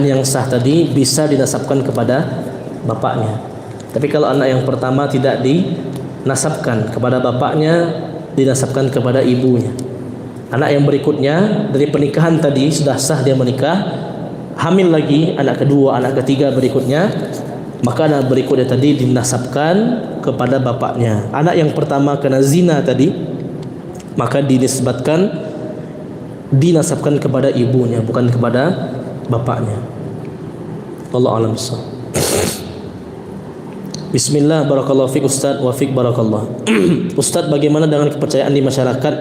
yang sah tadi bisa dinasabkan kepada bapaknya. Tapi kalau anak yang pertama tidak dinasabkan kepada bapaknya, dinasabkan kepada ibunya. Anak yang berikutnya dari pernikahan tadi sudah sah dia menikah, hamil lagi anak kedua, anak ketiga berikutnya, maka anak berikutnya tadi dinasabkan kepada bapaknya. Anak yang pertama kena zina tadi, maka dinasabkan kepada ibunya, bukan kepada bapaknya. Wallahu a'lam bishawab. Bismillah, barakallahu fiik Ustaz, wa fiik barakallah. Ustaz, bagaimana dengan kepercayaan di masyarakat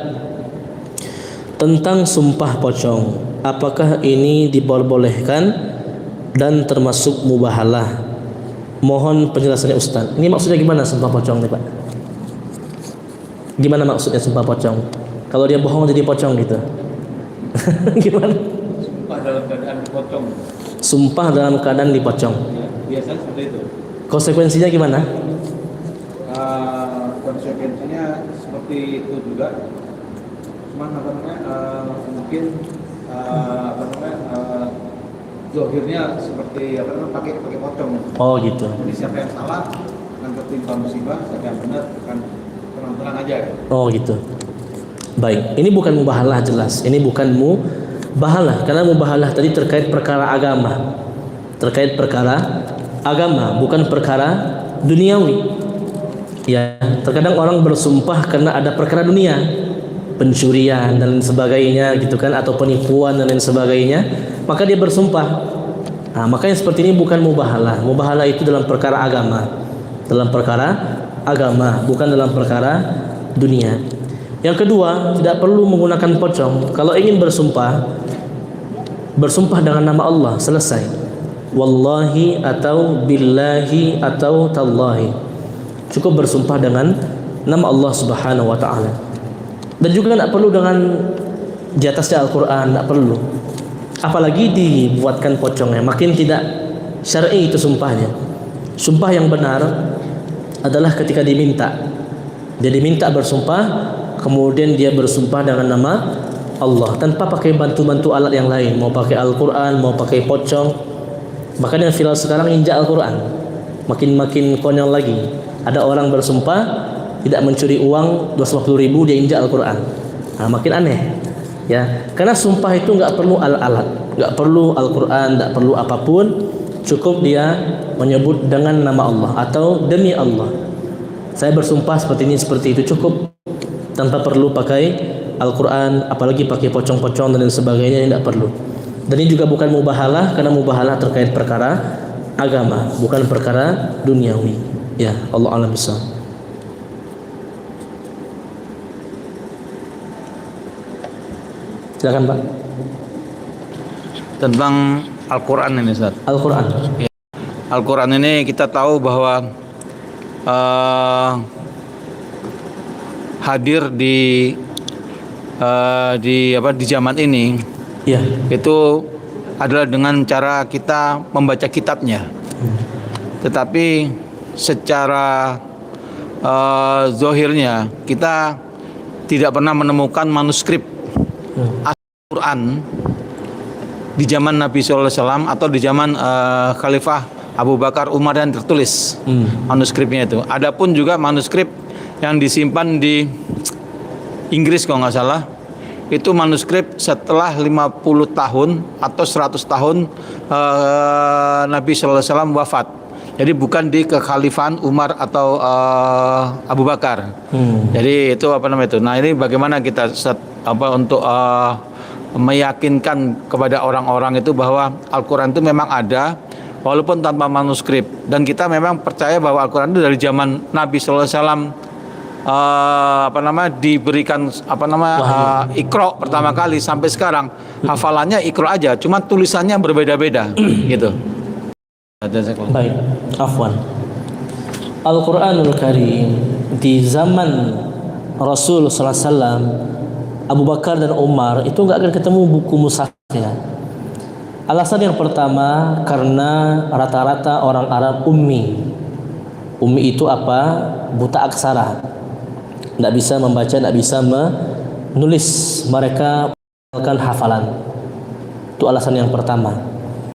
tentang sumpah pocong? Apakah ini diperbolehkan dan termasuk mubahalah? Mohon penjelasannya Ustaz. Ini maksudnya gimana sumpah pocong nih Pak? Gimana maksudnya sumpah pocong? Kalau dia bohong jadi pocong gitu. Gimana? Sumpah dalam keadaan dipocong. Sumpah dalam keadaan dipocong. Ya, biasanya seperti itu. Konsekuensinya gimana? Konsekuensinya seperti itu juga. Cuman mungkin zohirnya seperti pakai pocong. Oh gitu. Jadi siapa yang salah akan tertimpa musibah, siapa yang benar akan tenang-tenang aja. Oh gitu. Baik, ini bukan mubahalah jelas. Ini bukan mubahalah, karena mubahalah tadi terkait perkara agama. Terkait perkara agama, bukan perkara duniawi. Ya, terkadang orang bersumpah karena ada perkara dunia, pencurian dan lain sebagainya gitu kan, atau penipuan dan lain sebagainya, maka dia bersumpah. Nah, makanya seperti ini bukan mubahalah. Mubahalah itu dalam perkara agama. Dalam perkara agama, bukan dalam perkara dunia. Yang kedua, tidak perlu menggunakan pocong. Kalau ingin bersumpah dengan nama Allah, selesai. Wallahi atau billahi atau tallahi. Cukup bersumpah dengan nama Allah Subhanahu wa taala. Dan juga tidak perlu dengan di atasnya Al-Qur'an, tidak perlu. Apalagi dibuatkan pocongnya, makin tidak syar'i itu sumpahnya. Sumpah yang benar adalah ketika diminta. Dia diminta bersumpah, kemudian dia bersumpah dengan nama Allah tanpa pakai bantu-bantu alat yang lain, mau pakai Al-Quran, mau pakai pocong. Bahkan yang viral sekarang injak Al-Quran, makin konyol lagi. Ada orang bersumpah tidak mencuri uang 250.000, dia injak Al-Quran. Nah, makin aneh ya, karena sumpah itu nggak perlu alat-alat, nggak perlu Al-Quran, nggak perlu apapun, cukup dia menyebut dengan nama Allah atau demi Allah saya bersumpah seperti ini, seperti itu, cukup, tanpa perlu pakai Al-Quran, apalagi pakai pocong-pocong dan lain sebagainya, tidak perlu. Dan ini juga bukan mubahalah, karena mubahalah terkait perkara agama, bukan perkara duniawi. Ya, Allah a'lam bishawab. Silakan Pak. Tentang Al-Quran ini Ustaz. Al-Quran. Ya. Al-Quran ini kita tahu bahwa hadir di zaman ini, ya, itu adalah dengan cara kita membaca kitabnya. Tetapi secara zohirnya kita tidak pernah menemukan manuskrip Al-Quran di zaman Nabi SAW atau di zaman Khalifah Abu Bakar, Umar yang tertulis manuskripnya itu. Adapun juga manuskrip yang disimpan di Inggris kalau nggak salah, itu manuskrip setelah 50 tahun atau 100 tahun Nabi SAW wafat. Jadi bukan di kekhalifahan Umar atau Abu Bakar. Jadi itu itu. Nah, ini bagaimana kita untuk meyakinkan kepada orang-orang itu bahwa Al-Quran itu memang ada, walaupun tanpa manuskrip. Dan kita memang percaya bahwa Al-Quran itu dari zaman Nabi SAW diberikan Iqra pertama kali sampai sekarang, hafalannya Iqra aja, cuma tulisannya berbeda-beda gitu. Baik, afwan. Al-Quranul Karim di zaman Rasul sallallahu alaihi wasallam, Abu Bakar dan Umar itu nggak akan ketemu buku mushafnya. Alasan yang pertama, karena rata-rata orang Arab ummi. Ummi itu apa? Buta aksara, tidak bisa membaca, tidak bisa menulis. Mereka melakukan hafalan. Itu alasan yang pertama.